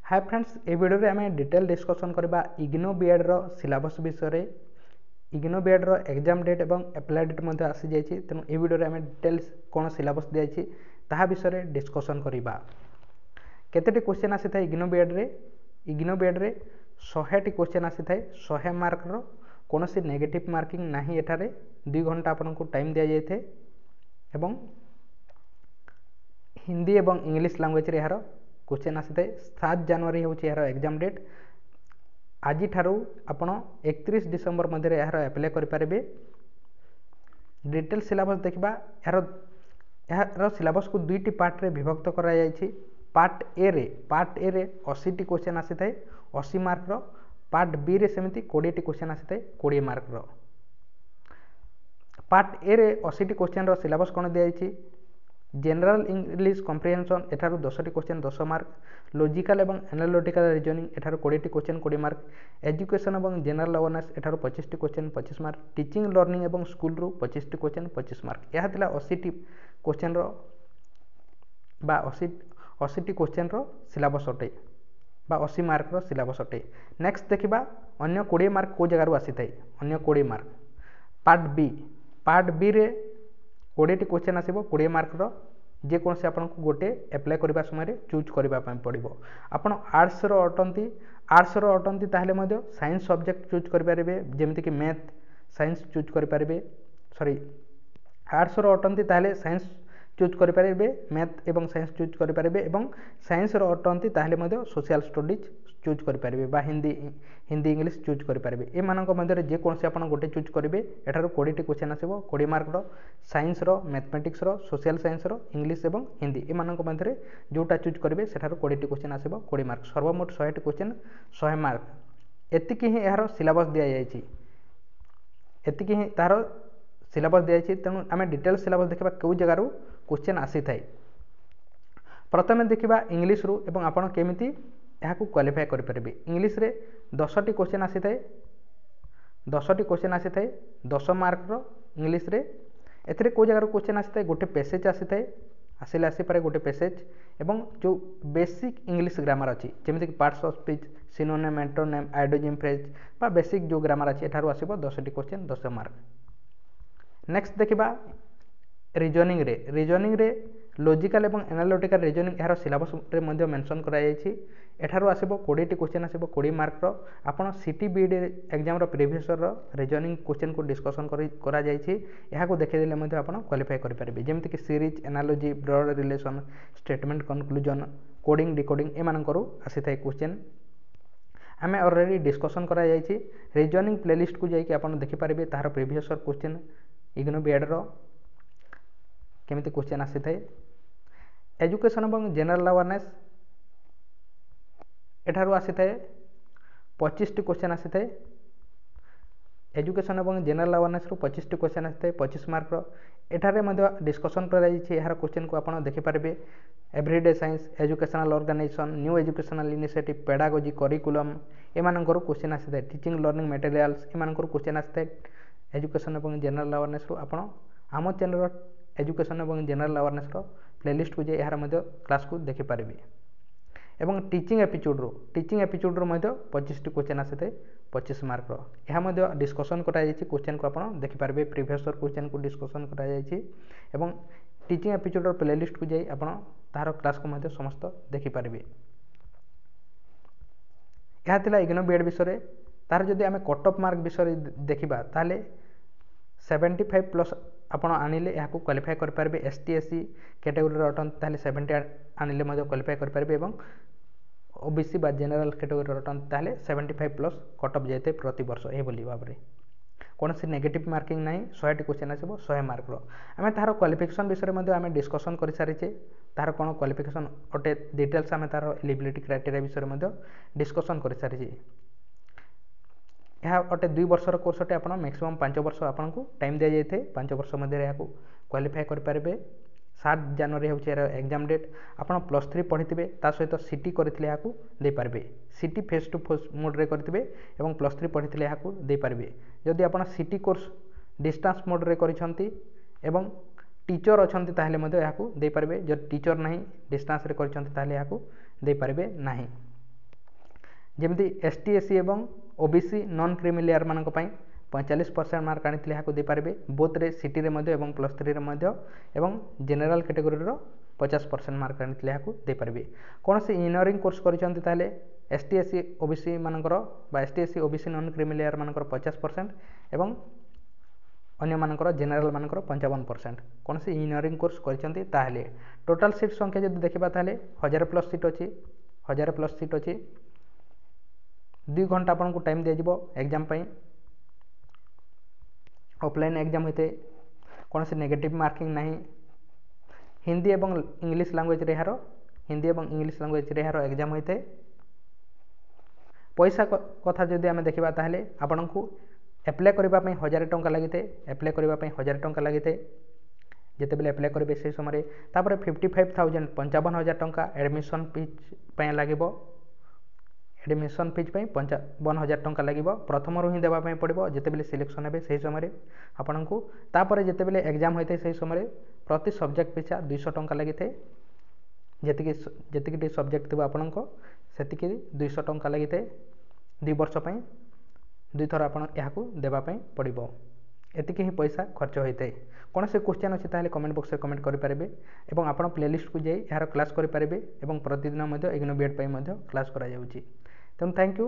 Hi friends, ए video रे आम detail discussion करबा इग्नो बीएड रो सिलेबस विषय। इग्नो बीएड रो एग्जाम डेट एवं अप्लाई डेट मध्य आसी जाइछि। तेणु ए वीडियो रे आम डिटेल्स कोन सिलेबस दियाछि ताहा विषय डिस्कसन करबा। केतेटी क्वेश्चन आसी थाए इग्नो बीएड रे 100 टी क्वेश्चन आसी थाए। 100 मार्क रो कोनोसी नेगेटिव मार्किंग नाही। एठारे 2 घंटा आपनको टाइम दिया जाय थे एवं हिंदी एवं इंग्लिश लैंग्वेज रे यार क्वेश्चन आसी थाए। 7 जनवरी होची यार एग्जाम डेट। आज ठारू आपण 31 डिसेंबर मध्य यार अप्लाई करि पारबे। डिटेल सिलेबस देखबा। यार सिलेबस को दुईटी पार्ट रे विभक्त करा जायछि। पार्ट ए रे 80 टी क्वेश्चन आसी थाए 80 मार्क रो। पार्ट बी रे सेमिति 20 टी क्वेश्चन आसी थाए 20 मार्क रो। पार्ट ए रे 80 टी क्वेश्चन रो सिलेबस कोन दियाछि। जनरल इंग्लिश कम्प्रिहेंशन एठारू 10 टी क्वेश्चन 10 मार्क। लॉजिकल एवं एनालिटिकल रीजनिंग एठारू 20 टी क्वेश्चन 20 मार्क। एजुकेशन एवं जनरल अवेयरनेस एठारू 25 टी क्वेश्चन 25 मार्क। टीचिंग लर्निंग एवं स्कूल रू 25 टी क्वेश्चन 25 मार्क। यह थिला 80 टी क्वेश्चन रो बा 80 टी क्वेश्चन रो सिलेबस अटे बा 80 मार्क रो सिलेबस अटे। नेक्स्ट देखिबा अन्य 20 मार्क को जगह आसी थाए। अन्य 20 मार्क पार्ट बी रे 20 टी क्वेश्चन आसीबो 20 मार्क रो। जे कोन से आपन को गोटे अप्लाई करबा समय चूज करबा पड़िबो। आपन आर्ट्स रो अटंती ताहले मध्य साइंस सब्जेक्ट चूज करि पारिबे। जेमिति कि मैथ साइंस चूज करि पारिबे। आर्ट्स रो अटंती ताहले साइंस चूज करि पारिबे। मैथ एवं साइंस चूज करि पारिबे एवं साइंस रो अटंती ताहले मध्य सोशल स्टडीज चूज करि पारिबे बा हिंदी इंग्लिश चूज करि पारिबे। ए मानक मध्य जे कोन से आपन गोटे चूज करिवे। एठारो 20 टी क्वेश्चन आसीबो 20 मार्क रो। साइंस रो मैथमेटिक्स रो सोशल साइंस रो इंग्लिश एवं हिंदी ए मानक मध्य जोटा चूज करिवे सेठारो 20 टी क्वेश्चन आसीबो 20 मार्क। सर्वमोट 100 टी क्वेश्चन 100 मार्क। एतिकी ही यार सिलेबस दिया जायछि। एतिकी ही तारो सिलेबस दिया जायछि। तेणु आमे डिटेल सिलेबस देखबा केउ जगह रो क्वेश्चन आसी थाए। प्रथमे देखिबा इंग्लिश रू एवं आपण केमिति याकू क्वालिफाई करि परिबे। इंग्लिश रे 10 टी क्वेश्चन आसी थाए 10 मार्क रो। इंग्लिश रे एथरे को जगह रो क्वेश्चन आसी थाए गोटे पैसेज आसी थाए। आसी पारे गोटे पैसेज एवं जो बेसिक इंग्लिश ग्रामर अछि जेमिति कि parts of speech synonym antonym idiom phrase बा बेसिक जो ग्रामर अछि एठारो आसीबो 10 टी क्वेश्चन 10 मार्क। नेक्स्ट देखिबा रीजनिंग रे लॉजिकल एवं एनालिटिकल रीजनिंग यार सिलेबस रे मध्य मेंशन करा जायछि। एठारो आसीबो 20 टी क्वेश्चन आसीबो 20 मार्क रो। आपण सिटी बीडी एग्जाम रो प्रीवियस रो रीजनिंग क्वेश्चन को डिस्कशन करा जायछि। एहा को देखै देले मध्य आपण क्वालिफाई करि परिबे। जेमिति कि series analogy blood relation statement conclusion coding decoding ए मानन करू आसी थाए क्वेश्चन। आमे ऑलरेडी डिस्कशन करा जायछि। रीजनिंग प्लेलिस्ट को जाय कि आपण देखि परिबे तार प्रीवियस क्वेश्चन इग्नो बीएड रो केमिति क्वेश्चन आसी थाए। एजुकेशन एवं जनरल अवेयरनेस एठारो आसी थाए 25 टी क्वेश्चन आसी थाए। एजुकेशन एवं जनरल अवेयरनेस रो 25 टी क्वेश्चन आसी थाए 25 मार्क रो। एठारे मध्य डिस्कशन करा जायछि। यार क्वेश्चन को आपण देखि परिबे। Everyday science educational organization new educational initiative pedagogy curriculum ए मानकर क्वेश्चन आसी थाए। टीचिंग लर्निंग मटेरियल्स ए मानकर क्वेश्चन आसी थाए। एजुकेशन एवं जनरल अवेयरनेस रो आपण आम चैनल रो एजुकेशन एवं जनरल अवेयरनेस रो प्लेलिस्ट को जे यार मध्य क्लास को देखि परिबे। एवं टीचिंग एपिसोड रो मध्य 25 टी क्वेश्चन आसी थाए 25 मार्क रो। यह मध्य डिस्कशन करा जायछि। क्वेश्चन को आपण देखि पारबे। प्रीवियस क्वेश्चन को डिस्कशन करा जायछि एवं टीचिंग एपिसोड रो प्लेलिस्ट को जाई आपण तार क्लास को मध्य समस्त देखि पारबे। यह थिला इग्नो बीएड विषय। तार जदि आमे कट ऑफ मार्क विषय देखिबा ताले 75 प्लस आपण आनिले याकू क्वालिफाई कर पारबे। एसटी एससी कैटेगरी रो अटन ताले 70 आनिले मध्य क्वालिफाई कर पारबे एवं ओबीसी बा जनरल कैटेगरी रो अटन ताले 75 प्लस कट ऑफ जेते प्रति वर्ष ए बोली भाबरे कोनोसी नेगेटिव मार्किंग नाही। 100 टी क्वेश्चन आसीबो 100 मार्क रो। आमे तार क्वालिफिकेशन विषय मध्य आमे डिस्कशन करि सारिचे। तार कोन क्वालिफिकेशन अटे डिटेल्स आमे तार एलिजिबिलिटी क्राइटेरिया विषय मध्य डिस्कशन करि सारिचे। यह अटे 2 वर्ष कोर्स अटे। आपण मैक्सिमम 5 वर्ष आपण को टाइम दिया जाय थे। 5 वर्ष मध्य याकू क्वालिफाई कर पारबे। 7 जनवरी होची एग्जाम डेट। आपण +3 पढ़िथिबे ता सहित सिटी करथिले याकू दे पारबे। CT face to face mode रे करथिबे एवं +3 पढ़िथिले याकू दे पारबे। जदि आपण सिटी कोर्स डिस्टेंस मोड रे करिसंती एवं टीचर अछंती ताहले मध्य याकू दे पारबे। जदि टीचर नाही डिस्टेंस रे करिसंती ताहले याकू दे पारबे नाही। ଯେମିତି ST SC ଏବଂ OBC ନନ୍ କ୍ରିମି ଲେୟାର ମାନଙ୍କ ପାଇଁ 45% ମାର୍କ ଆଣିଥିଲେ ଏହାକୁ ଦେଇପାରିବେ ବୋଥରେ ସିଟିରେ ମଧ୍ୟ ଏବଂ +3ରେ ମଧ୍ୟ ଏବଂ ଜେନେରାଲ କ୍ୟାଟେଗୋରୀର 50% ମାର୍କ ଆଣିଥିଲେ ଏହାକୁ ଦେଇପାରିବେ। କୌଣସି ଇଞ୍ଜିନିୟରିଂ କୋର୍ସ କରିଛନ୍ତି ତାହେଲେ ST SC OBC ମାନଙ୍କର ବା ST SC OBC non creamy layer ମାନଙ୍କର 50% ଏବଂ ଅନ୍ୟମାନଙ୍କର ଜେନେରାଲ ମାନଙ୍କର 55%। କୌଣସି ଇଞ୍ଜିନିୟରିଂ କୋର୍ସ କରିଛନ୍ତି ତାହେଲେ ଟୋଟାଲ ସିଟ୍ ସଂଖ୍ୟା ଯଦି ଦେଖିବା ତାହେଲେ 1000+ ସିଟ୍ ଅଛି 1000+ ସିଟ୍ ଅଛି। 2 ଘଣ୍ଟା ଆପଣଙ୍କୁ ଟାଇମ୍ ଦିଆଯିବ ଏକ୍ଜାମ ପାଇଁ। ଅଫଲାଇନ୍ ଏକ୍ଜାମ ହୋଇଥାଏ କୌଣସି ନେଗେଟିଭ୍ ମାର୍କିଂ ନାହିଁ। ହିନ୍ଦୀ ଏବଂ ଇଂଲିଶ ଲାଙ୍ଗୁଏଜରେ ଏହାର ଏକ୍ଜାମ ହୋଇଥାଏ। ପଇସା କଥା ଯଦି ଆମେ ଦେଖିବା ତାହେଲେ ଆପଣଙ୍କୁ ଆପ୍ଲାଏ କରିବା ପାଇଁ 1000 ଟଙ୍କା ଲାଗିଥାଏ। ଯେତେବେଳେ ଆପ୍ଲାଏ କରିବେ ସେହି ସମୟରେ ତାପରେ 55,000 55,000 ଟଙ୍କା ଆଡ଼ମିସନ୍ ଫିଜ୍ ପାଇଁ ଲାଗିବ। ଆଡ଼ମିସନ୍ ଫିଜ୍ ପାଇଁ 55,000 ଟଙ୍କା ଲାଗିବ। ପ୍ରଥମରୁ ହିଁ ଦେବା ପାଇଁ ପଡ଼ିବ ଯେତେବେଳେ ସିଲେକ୍ସନ୍ ହେବେ ସେହି ସମୟରେ ଆପଣଙ୍କୁ। ତାପରେ ଯେତେବେଳେ ଏକ୍ଜାମ ହୋଇଥାଏ ସେହି ସମୟରେ ପ୍ରତି ସବଜେକ୍ଟ ପିଛା 200 ଟଙ୍କା ଲାଗିଥାଏ। ଯେତିକିଟି ସବଜେକ୍ଟ ଥିବ ଆପଣଙ୍କ ସେତିକି 200 ଟଙ୍କା ଲାଗିଥାଏ। 2 ବର୍ଷ ପାଇଁ 2 ଥର ଆପଣ ଏହାକୁ ଦେବା ପାଇଁ ପଡ଼ିବ। ଏତିକି ହିଁ ପଇସା ଖର୍ଚ୍ଚ ହୋଇଥାଏ। କୌଣସି କ୍ୱେଶ୍ଚିନ୍ ଅଛି ତାହେଲେ କମେଣ୍ଟ ବକ୍ସରେ କମେଣ୍ଟ କରିପାରିବେ ଏବଂ ଆପଣ ପ୍ଲେଲିଷ୍ଟକୁ ଯାଇ ଏହାର କ୍ଲାସ୍ କରିପାରିବେ ଏବଂ ପ୍ରତିଦିନ ମଧ୍ୟ ଇଗ୍ନୋ ବିଏଡ୍ ପାଇଁ ମଧ୍ୟ କ୍ଲାସ୍ କରାଯାଉଛି। ତେଣୁ ଥ୍ୟାଙ୍କ ୟୁ।